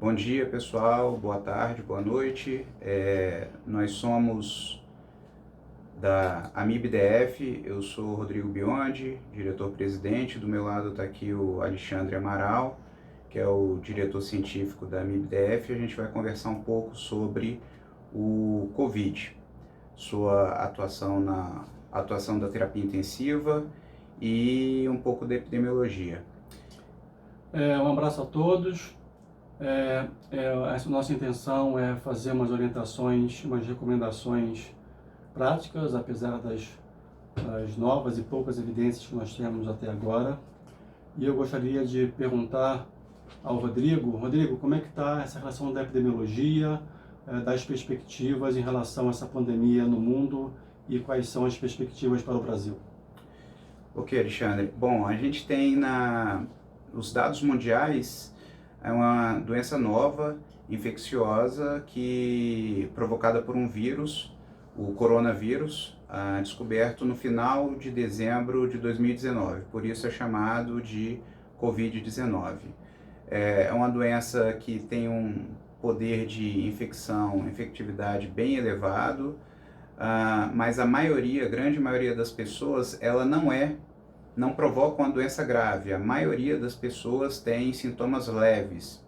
Bom dia, pessoal. Boa tarde, boa noite. Nós somos da AMIB-DF. Eu sou o Rodrigo Biondi, diretor-presidente. Do meu lado está aqui o Alexandre Amaral, que é o diretor científico da AMIB-DF. A gente vai conversar um pouco sobre o COVID, sua atuação da terapia intensiva e um pouco da epidemiologia. Um abraço a todos. Essa nossa intenção é fazer umas orientações, umas recomendações práticas, apesar das novas e poucas evidências que nós temos até agora. E eu gostaria de perguntar ao Rodrigo, como é que está essa relação da epidemiologia, das perspectivas em relação a essa pandemia no mundo e quais são as perspectivas para o Brasil? Ok, Alexandre. Bom, a gente tem os dados mundiais, é uma doença nova, infecciosa, provocada por um vírus, o coronavírus, descoberto no final de dezembro de 2019. Por isso é chamado de Covid-19. É uma doença que tem um poder de infectividade bem elevado, mas a grande maioria das pessoas, ela não provoca uma doença grave. A maioria das pessoas tem sintomas leves.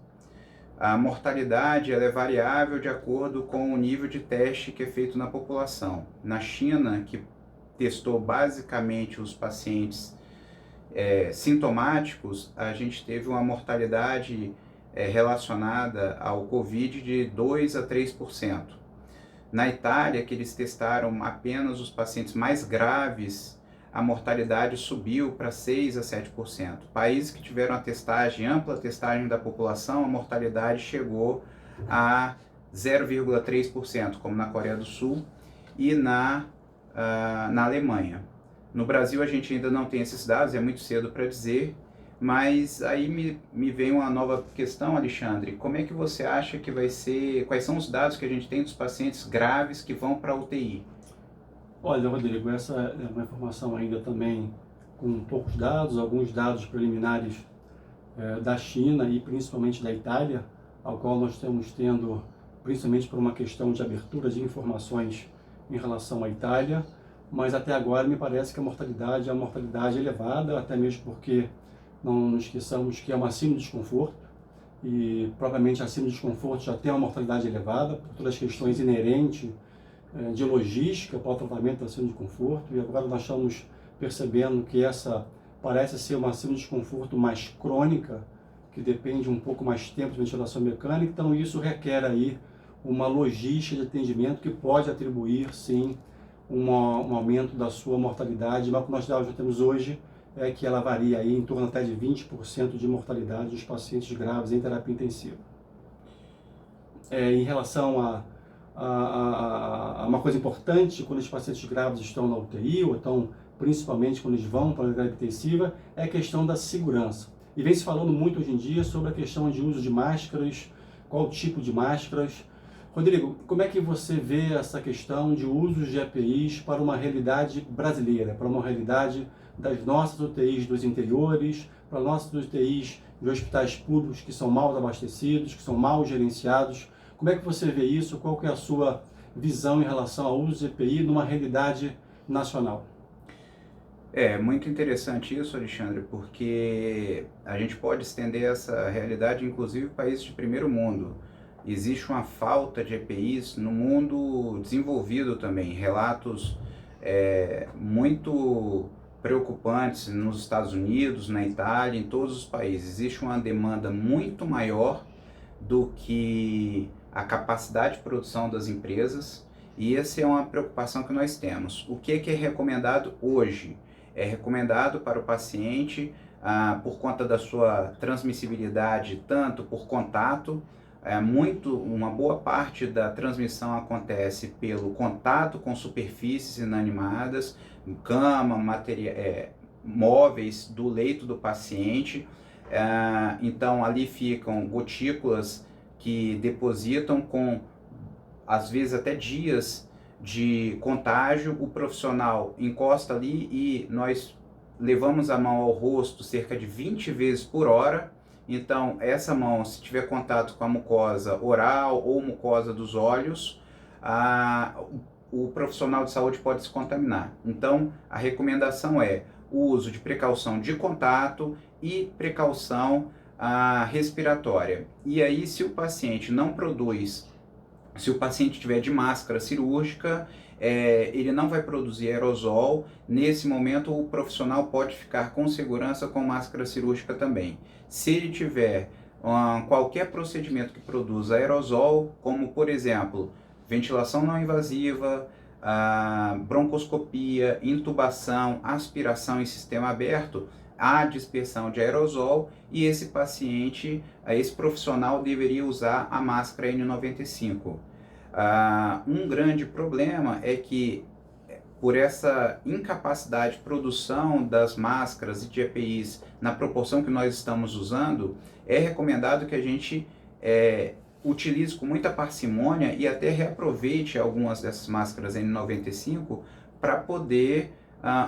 A mortalidade ela é variável de acordo com o nível de teste que é feito na população. Na China, que testou basicamente os pacientes sintomáticos, a gente teve uma mortalidade relacionada ao Covid de 2 a 3%. Na Itália, que eles testaram apenas os pacientes mais graves, a mortalidade subiu para 6 a 7%. Países que tiveram ampla testagem da população, a mortalidade chegou a 0,3%, como na Coreia do Sul e na Alemanha. No Brasil a gente ainda não tem esses dados, é muito cedo para dizer, mas aí me vem uma nova questão, Alexandre. Como é que você acha que vai ser, quais são os dados que a gente tem dos pacientes graves que vão para a UTI? Olha, Rodrigo, essa é uma informação ainda também com poucos dados, alguns dados preliminares da China e principalmente da Itália, ao qual nós estamos tendo, principalmente por uma questão de abertura de informações em relação à Itália, mas até agora me parece que a mortalidade é uma mortalidade elevada, até mesmo porque não nos esqueçamos que é uma síndrome de desconforto, e propriamente a síndrome de desconforto já tem uma mortalidade elevada, por todas as questões inerentes de logística para o tratamento da síndrome de conforto, e agora nós estamos percebendo que essa parece ser uma síndrome de desconforto mais crônica, que depende um pouco mais tempo de ventilação mecânica, então isso requer aí uma logística de atendimento que pode atribuir, sim, um aumento da sua mortalidade, mas o que nós já temos hoje é que ela varia aí em torno até de 20% de mortalidade dos pacientes graves em terapia intensiva. Em relação a uma coisa importante, quando os pacientes graves estão na UTI, ou estão principalmente quando eles vão para a terapia intensiva, é a questão da segurança. E vem se falando muito hoje em dia sobre a questão de uso de máscaras, qual tipo de máscaras. Rodrigo, como é que você vê essa questão de uso de EPIs para uma realidade brasileira, para uma realidade das nossas UTIs dos interiores, para nossas UTIs de hospitais públicos que são mal abastecidos, que são mal gerenciados? Como é que você vê isso? Qual que é a sua visão em relação ao uso de EPI numa realidade nacional? É muito interessante isso, Alexandre, porque a gente pode estender essa realidade inclusive para países de primeiro mundo. Existe uma falta de EPIs no mundo desenvolvido também. Relatos muito preocupantes nos Estados Unidos, na Itália, em todos os países. Existe uma demanda muito maior do que a capacidade de produção das empresas, e essa é uma preocupação que nós temos. O que é recomendado hoje? É recomendado para o paciente, por conta da sua transmissibilidade, tanto por contato, uma boa parte da transmissão acontece pelo contato com superfícies inanimadas, cama, móveis do leito do paciente. Então ali ficam gotículas que depositam com, às vezes, até dias de contágio. O profissional encosta ali e nós levamos a mão ao rosto cerca de 20 vezes por hora. Então, essa mão, se tiver contato com a mucosa oral ou mucosa dos olhos, o profissional de saúde pode se contaminar. Então, a recomendação é o uso de precaução de contato e precaução respiratória. E aí, se o paciente não produz, se o paciente tiver de máscara cirúrgica, ele não vai produzir aerosol. Nesse momento, o profissional pode ficar com segurança com máscara cirúrgica também. Se ele tiver qualquer procedimento que produza aerosol, como por exemplo, ventilação não invasiva, broncoscopia, intubação, aspiração em sistema aberto, há dispersão de aerosol e esse paciente, esse profissional deveria usar a máscara N95. Um grande problema é que, por essa incapacidade de produção das máscaras e de EPIs na proporção que nós estamos usando, é recomendado que a gente utilize com muita parcimônia e até reaproveite algumas dessas máscaras N95 para poder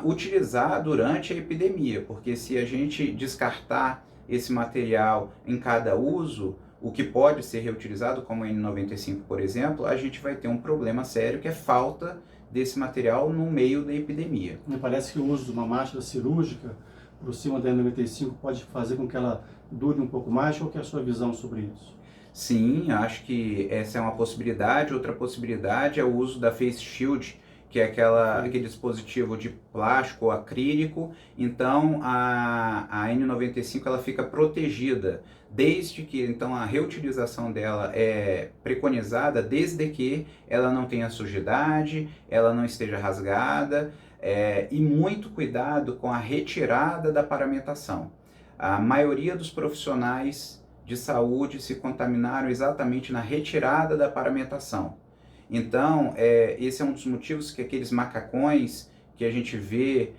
utilizar durante a epidemia, porque se a gente descartar esse material em cada uso, o que pode ser reutilizado, como a N95, por exemplo, a gente vai ter um problema sério que é falta desse material no meio da epidemia. Me parece que o uso de uma máscara cirúrgica por cima da N95 pode fazer com que ela dure um pouco mais. Qual que é a sua visão sobre isso? Sim, acho que essa é uma possibilidade. Outra possibilidade é o uso da Face Shield, que é aquele dispositivo de plástico ou acrílico. Então a N95 ela fica protegida, desde que então a reutilização dela é preconizada, desde que ela não tenha sujidade, ela não esteja rasgada, e muito cuidado com a retirada da paramentação. A maioria dos profissionais de saúde se contaminaram exatamente na retirada da paramentação. Então, esse é um dos motivos que aqueles macacões que a gente vê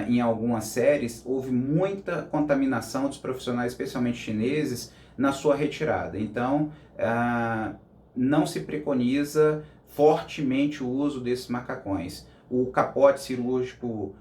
em algumas séries, houve muita contaminação dos profissionais, especialmente chineses, na sua retirada. Então, não se preconiza fortemente o uso desses macacões. O capote cirúrgico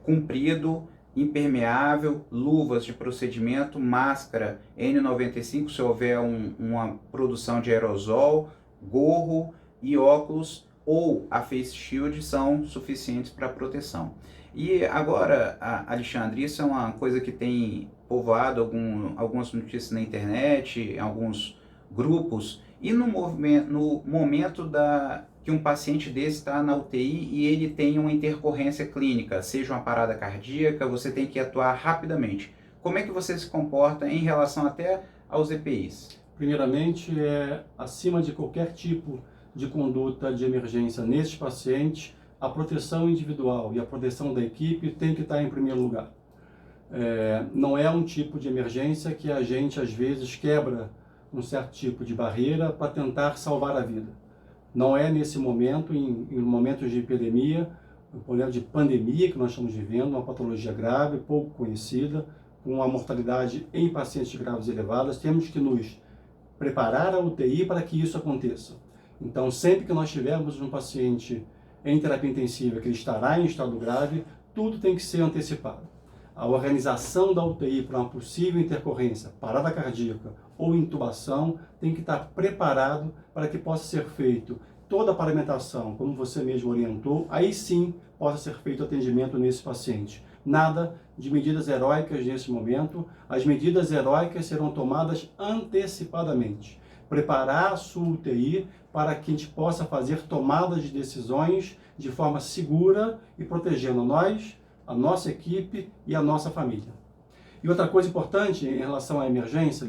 comprido, impermeável, luvas de procedimento, máscara N95 se houver uma produção de aerosol, gorro e óculos ou a face shield são suficientes para proteção. E agora, Alexandre, isso é uma coisa que tem povoado algumas notícias na internet, em alguns grupos, e no momento que um paciente desse está na UTI e ele tem uma intercorrência clínica, seja uma parada cardíaca, você tem que atuar rapidamente. Como é que você se comporta em relação até aos EPIs? Primeiramente, acima de qualquer tipo de conduta de emergência nesses pacientes, a proteção individual e a proteção da equipe tem que estar em primeiro lugar. Não é um tipo de emergência que a gente, às vezes, quebra um certo tipo de barreira para tentar salvar a vida. Não é nesse momento, em momentos de epidemia, um problema de pandemia que nós estamos vivendo, uma patologia grave, pouco conhecida, com uma mortalidade em pacientes graves elevadas, temos que nos preparar a UTI para que isso aconteça. Então, sempre que nós tivermos um paciente em terapia intensiva que ele estará em estado grave, tudo tem que ser antecipado. A organização da UTI para uma possível intercorrência, parada cardíaca ou intubação, tem que estar preparado para que possa ser feito toda a paramentação, como você mesmo orientou, aí sim possa ser feito atendimento nesse paciente. Nada de medidas heróicas nesse momento, as medidas heróicas serão tomadas antecipadamente. Preparar a sua UTI para que a gente possa fazer tomadas de decisões de forma segura e protegendo nós, a nossa equipe e a nossa família. E outra coisa importante em relação à emergência,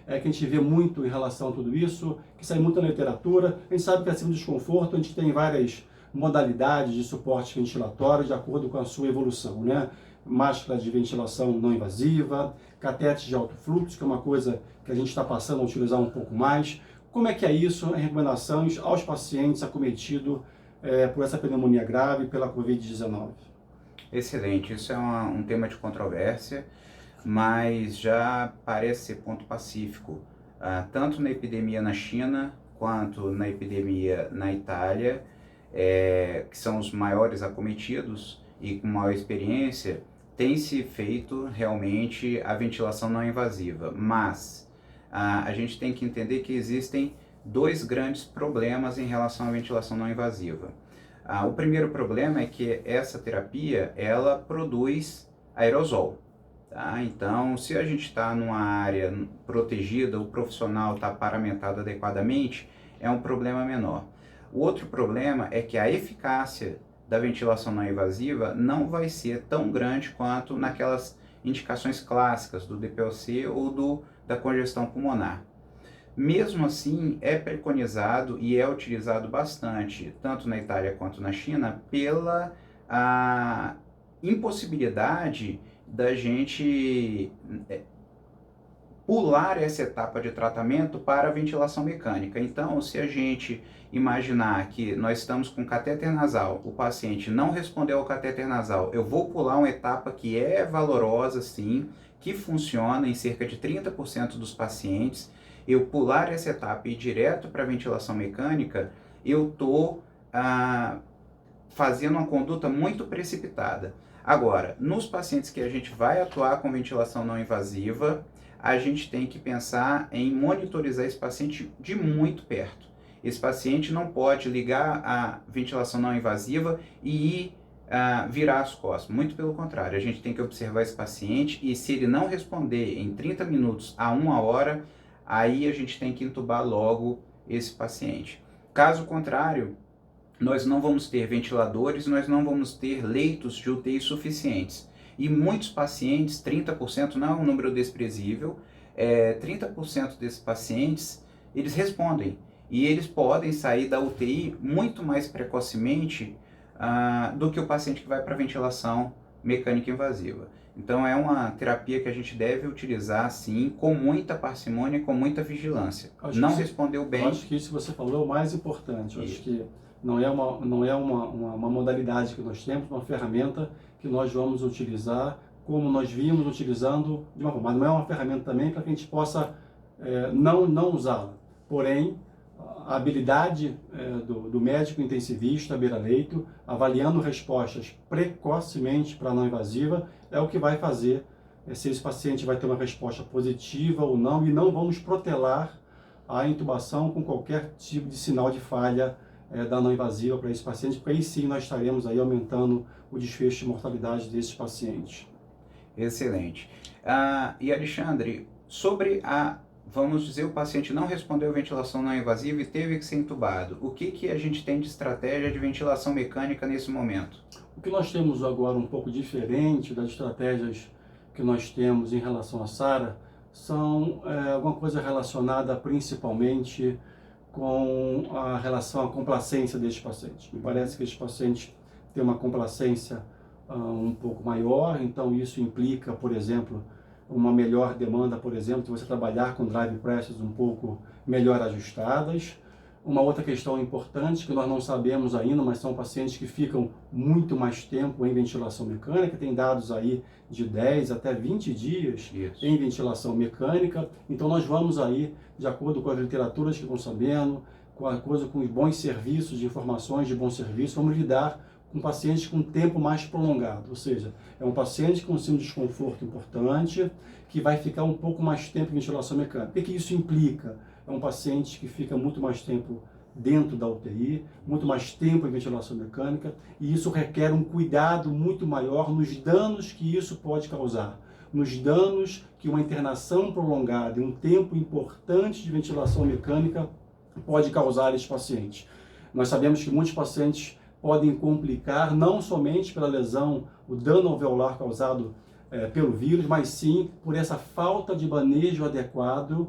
é que a gente vê muito em relação a tudo isso, que sai muito na literatura. A gente sabe que acima do desconforto a gente tem várias modalidades de suporte ventilatório de acordo com a sua evolução, né? Máscara de ventilação não invasiva, catetes de alto fluxo, que é uma coisa que a gente está passando a utilizar um pouco mais. Como é que é isso em recomendações aos pacientes acometidos por essa pneumonia grave pela Covid-19? Excelente, isso é um tema de controvérsia, mas já parece ser ponto pacífico, tanto na epidemia na China quanto na epidemia na Itália, que são os maiores acometidos e com maior experiência, tem se feito realmente a ventilação não invasiva, mas a gente tem que entender que existem dois grandes problemas em relação à ventilação não invasiva. O primeiro problema é que essa terapia, ela produz aerosol. Tá? Então, se a gente está numa área protegida, o profissional está paramentado adequadamente, é um problema menor. O outro problema é que a eficácia da ventilação não invasiva não vai ser tão grande quanto naquelas indicações clássicas do DPOC ou da congestão pulmonar. Mesmo assim, é preconizado e é utilizado bastante, tanto na Itália quanto na China, pela impossibilidade da gente pular essa etapa de tratamento para a ventilação mecânica. Então, se a gente imaginar que nós estamos com catéter nasal, o paciente não respondeu ao catéter nasal, eu vou pular uma etapa que é valorosa, sim, que funciona em cerca de 30% dos pacientes. Eu pular essa etapa e ir direto para a ventilação mecânica, eu estou fazendo uma conduta muito precipitada. Agora, nos pacientes que a gente vai atuar com ventilação não invasiva, a gente tem que pensar em monitorizar esse paciente de muito perto. Esse paciente não pode ligar a ventilação não invasiva e ir virar as costas. Muito pelo contrário, a gente tem que observar esse paciente e se ele não responder em 30 minutos a 1 hora, aí a gente tem que intubar logo esse paciente. Caso contrário, nós não vamos ter ventiladores, nós não vamos ter leitos de UTI suficientes. E muitos pacientes, 30% não é um número desprezível, 30% desses pacientes, eles respondem. E eles podem sair da UTI muito mais precocemente do que o paciente que vai para ventilação mecânica invasiva. Então é uma terapia que a gente deve utilizar, sim, com muita parcimônia e com muita vigilância. Não respondeu bem. Eu acho que isso que você falou é o mais importante. Eu acho que não é uma modalidade que nós temos, uma ferramenta que nós vamos utilizar como nós vimos utilizando de uma forma. Mas não é uma ferramenta também para que a gente possa não usá-la. Porém, a habilidade do médico intensivista beira-leito, avaliando respostas precocemente para a não invasiva, é o que vai fazer se esse paciente vai ter uma resposta positiva ou não, e não vamos protelar a intubação com qualquer tipo de sinal de falha da não invasiva para esse paciente, porque aí sim nós estaremos aí aumentando o desfecho de mortalidade desses pacientes. Excelente. E Alexandre, sobre vamos dizer, o paciente não respondeu à ventilação não invasiva e teve que ser intubado. O que a gente tem de estratégia de ventilação mecânica nesse momento? O que nós temos agora um pouco diferente das estratégias que nós temos em relação à SARA são alguma coisa relacionada principalmente com a relação à complacência deste paciente. Me parece que este paciente tem uma complacência um pouco maior, então isso implica, por exemplo, uma melhor demanda, por exemplo, de você trabalhar com drive pressures um pouco melhor ajustadas. Uma outra questão importante que nós não sabemos ainda, mas são pacientes que ficam muito mais tempo em ventilação mecânica, tem dados aí de 10 até 20 dias em ventilação mecânica. Então nós vamos aí, de acordo com as literaturas que estão sabendo, com os bons serviços de informações de bom serviço, vamos lidar com pacientes com tempo mais prolongado, ou seja, é um paciente com um desconforto importante, que vai ficar um pouco mais tempo em ventilação mecânica. O que isso implica? É um paciente que fica muito mais tempo dentro da UTI, muito mais tempo em ventilação mecânica, e isso requer um cuidado muito maior nos danos que isso pode causar, nos danos que uma internação prolongada e um tempo importante de ventilação mecânica pode causar a esse paciente. Nós sabemos que muitos pacientes podem complicar não somente pela lesão, o dano alveolar causado pelo vírus, mas sim por essa falta de manejo adequado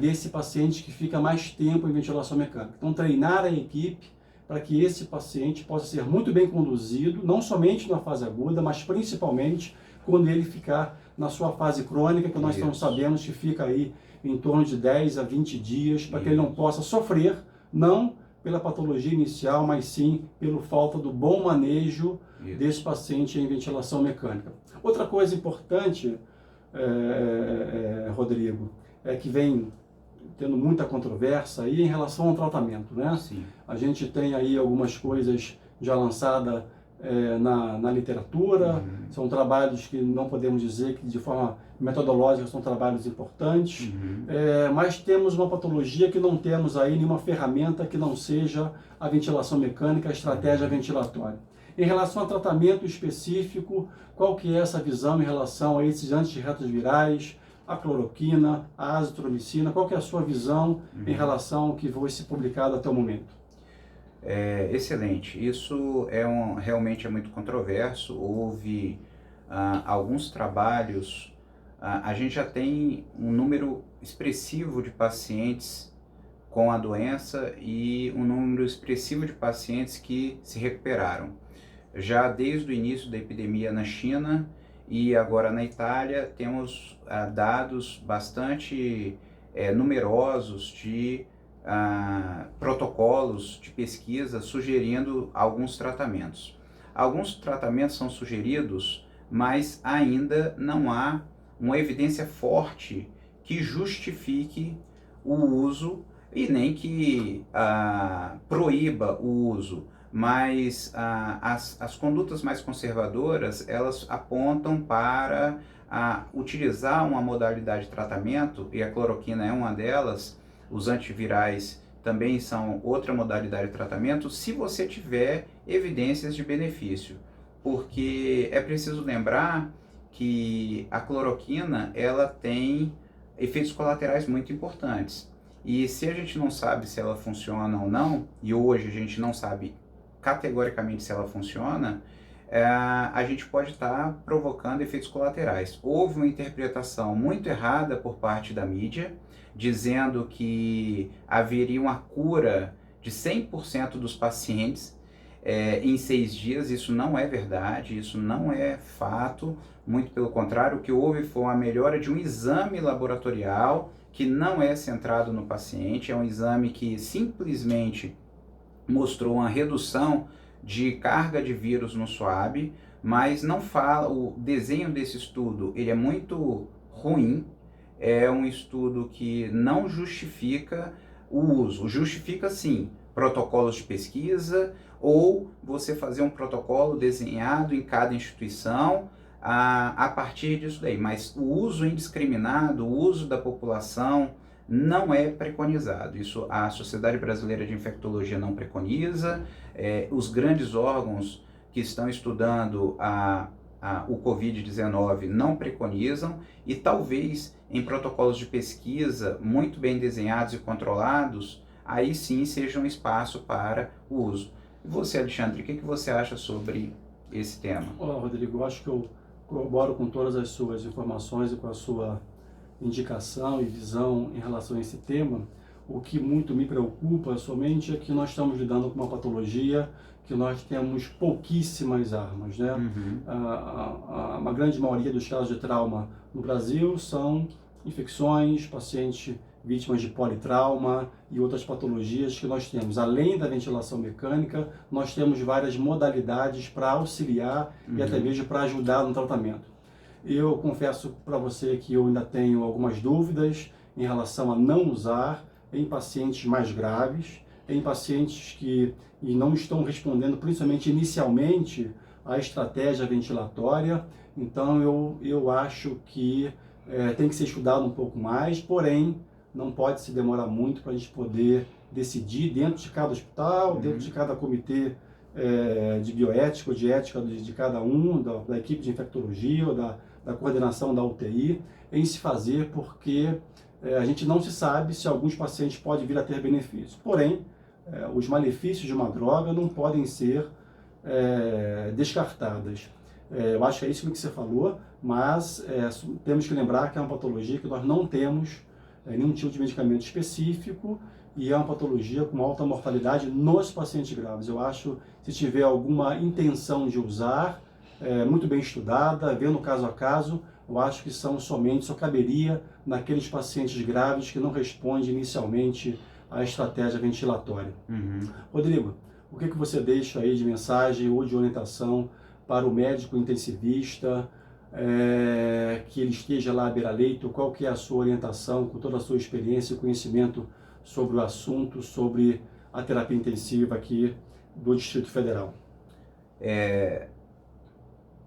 desse paciente que fica mais tempo em ventilação mecânica. Então, treinar a equipe para que esse paciente possa ser muito bem conduzido, não somente na fase aguda, mas principalmente quando ele ficar na sua fase crônica, que nós estamos sabendo que fica aí em torno de 10 a 20 dias, para que ele não possa sofrer, não pela patologia inicial, mas sim pela falta do bom manejo desse paciente em ventilação mecânica. Outra coisa importante, Rodrigo, é que vem tendo muita controvérsia aí em relação ao tratamento, né? Sim. A gente tem aí algumas coisas já lançadas na literatura, são trabalhos que não podemos dizer que de forma metodológica são trabalhos importantes, mas temos uma patologia que não temos aí nenhuma ferramenta que não seja a ventilação mecânica, a estratégia ventilatória. Em relação ao tratamento específico, qual que é essa visão em relação a esses antirretrovirais, a cloroquina, a azitromicina, qual que é a sua visão em relação ao que foi se publicado até o momento? Excelente. Isso realmente é muito controverso. Houve alguns trabalhos, a gente já tem um número expressivo de pacientes com a doença e um número expressivo de pacientes que se recuperaram. Já desde o início da epidemia na China e agora na Itália, temos dados bastante numerosos de protocolos de pesquisa sugerindo alguns tratamentos. Alguns tratamentos são sugeridos, mas ainda não há uma evidência forte que justifique o uso e nem que proíba o uso, mas as condutas mais conservadoras, elas apontam para utilizar uma modalidade de tratamento, e a cloroquina é uma delas. Os antivirais também são outra modalidade de tratamento, se você tiver evidências de benefício, porque é preciso lembrar que a cloroquina, ela tem efeitos colaterais muito importantes, e se a gente não sabe se ela funciona ou não, e hoje a gente não sabe categoricamente se ela funciona, a gente pode estar provocando efeitos colaterais. Houve uma interpretação muito errada por parte da mídia, dizendo que haveria uma cura de 100% dos pacientes em 6 dias. Isso não é verdade, isso não é fato, muito pelo contrário. O que houve foi uma melhora de um exame laboratorial que não é centrado no paciente, é um exame que simplesmente mostrou uma redução de carga de vírus no SWAB, mas não fala, o desenho desse estudo ele é muito ruim, é um estudo que não justifica o uso. Justifica sim protocolos de pesquisa, ou você fazer um protocolo desenhado em cada instituição a partir disso daí, mas o uso indiscriminado, o uso da população não é preconizado. Isso a Sociedade Brasileira de Infectologia não preconiza, os grandes órgãos que estão estudando o Covid-19 não preconizam, e talvez em protocolos de pesquisa muito bem desenhados e controlados, aí sim seja um espaço para o uso. E você, Alexandre, o que você acha sobre esse tema? Olá, Rodrigo, eu acho que eu corroboro com todas as suas informações e com a sua indicação e visão em relação a esse tema. O que muito me preocupa somente é que nós estamos lidando com uma patologia que nós temos pouquíssimas armas, né? Uma grande maioria dos casos de trauma no Brasil são infecções, pacientes vítimas de politrauma e outras patologias que nós temos. Além da ventilação mecânica, nós temos várias modalidades para auxiliar e até mesmo para ajudar no tratamento. Eu confesso para você que eu ainda tenho algumas dúvidas em relação a não usar em pacientes mais graves, em pacientes que não estão respondendo, principalmente inicialmente, à estratégia ventilatória. Então eu acho que tem que ser estudado um pouco mais, porém não pode se demorar muito para a gente poder decidir dentro de cada hospital, dentro de cada comitê de bioética ou de ética de cada um, da equipe de infectologia ou da coordenação da UTI, em se fazer, porque a gente não se sabe se alguns pacientes podem vir a ter benefícios. Porém, os malefícios de uma droga não podem ser descartadas. Eu acho que é isso que você falou, mas temos que lembrar que é uma patologia que nós não temos nenhum tipo de medicamento específico, e é uma patologia com alta mortalidade nos pacientes graves. Eu acho que se tiver alguma intenção de usar, muito bem estudada, vendo caso a caso, eu acho que só caberia naqueles pacientes graves que não respondem inicialmente à estratégia ventilatória. Rodrigo, o que você deixa aí de mensagem ou de orientação para o médico intensivista, que ele esteja lá à beira-leito? Qual que é a sua orientação, com toda a sua experiência e conhecimento sobre o assunto, sobre a terapia intensiva aqui do Distrito Federal?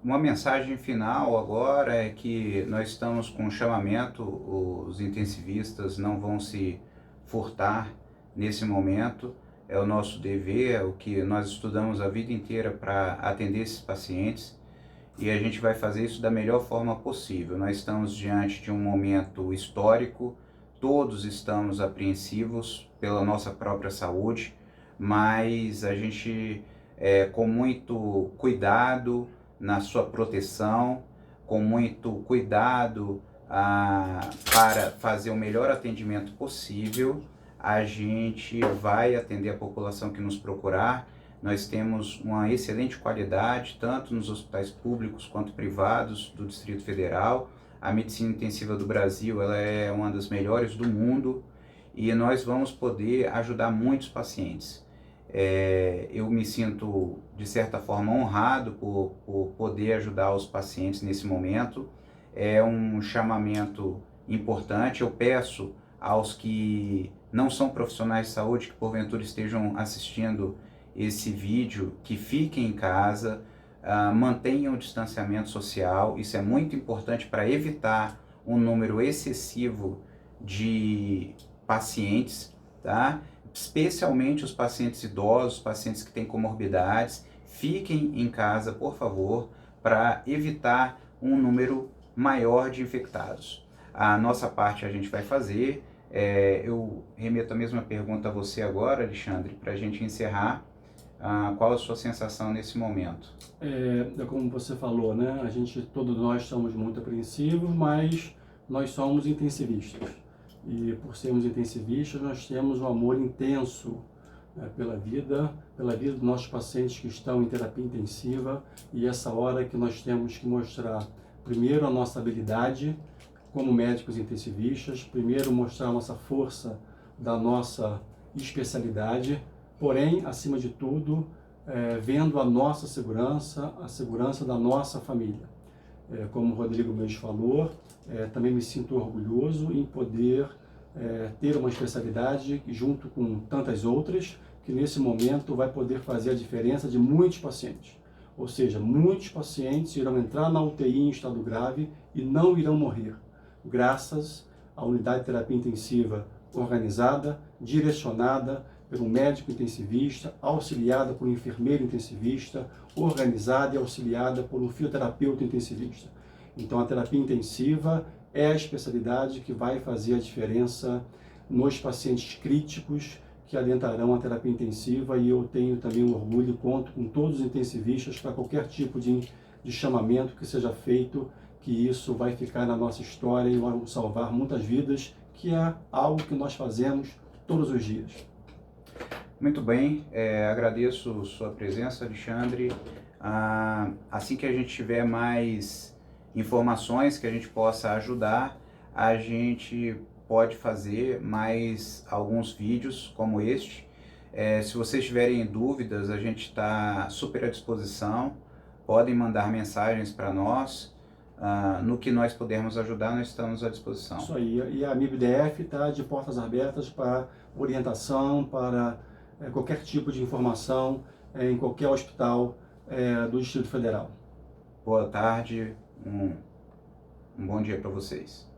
Uma mensagem final agora é que nós estamos com um chamamento, os intensivistas não vão se furtar nesse momento, é o nosso dever, é o que nós estudamos a vida inteira para atender esses pacientes e a gente vai fazer isso da melhor forma possível. Nós estamos diante de um momento histórico, todos estamos apreensivos pela nossa própria saúde, mas a gente, com muito cuidado na sua proteção, com muito cuidado para fazer o melhor atendimento possível, a gente vai atender a população que nos procurar. Nós temos uma excelente qualidade, tanto nos hospitais públicos quanto privados do Distrito Federal. A medicina intensiva do Brasil, ela é uma das melhores do mundo e nós vamos poder ajudar muitos pacientes. Eu me sinto, de certa forma, honrado por poder ajudar os pacientes nesse momento. É um chamamento importante. Eu peço aos que não são profissionais de saúde, que porventura estejam assistindo esse vídeo, que fiquem em casa, mantenham o distanciamento social. Isso é muito importante para evitar um número excessivo de pacientes, tá? Especialmente os pacientes idosos, pacientes que têm comorbidades. Fiquem em casa, por favor, para evitar um número maior de infectados. A nossa parte a gente vai fazer. Eu remeto a mesma pergunta a você agora, Alexandre, para a gente encerrar. Qual a sua sensação nesse momento? Como você falou, né? Todos nós somos muito apreensivos, mas nós somos intensivistas. E por sermos intensivistas, nós temos um amor intenso pela vida dos nossos pacientes que estão em terapia intensiva, e essa hora que nós temos que mostrar, primeiro, a nossa habilidade como médicos intensivistas, primeiro mostrar a nossa força da nossa especialidade, porém, acima de tudo, vendo a nossa segurança, a segurança da nossa família. Como o Rodrigo mesmo falou, também me sinto orgulhoso em poder ter uma especialidade junto com tantas outras, que nesse momento vai poder fazer a diferença de muitos pacientes. Ou seja, muitos pacientes irão entrar na UTI em estado grave e não irão morrer, graças à unidade de terapia intensiva organizada, direcionada pelo médico intensivista, auxiliada por um enfermeiro intensivista, organizada e auxiliada por um fisioterapeuta intensivista. Então a terapia intensiva é a especialidade que vai fazer a diferença nos pacientes críticos que adentrarão a terapia intensiva, e eu tenho também um orgulho e conto com todos os intensivistas para qualquer tipo de chamamento que seja feito, que isso vai ficar na nossa história e vai salvar muitas vidas, que é algo que nós fazemos todos os dias. Muito bem, agradeço sua presença, Alexandre. Assim que a gente tiver mais informações que a gente possa ajudar, a gente pode fazer mais alguns vídeos como este. Se vocês tiverem dúvidas, a gente está super à disposição. Podem mandar mensagens para nós. No que nós pudermos ajudar, nós estamos à disposição. Isso aí. E a MIBDF está de portas abertas para orientação, para qualquer tipo de informação em qualquer hospital do Distrito Federal. Boa tarde, um bom dia para vocês.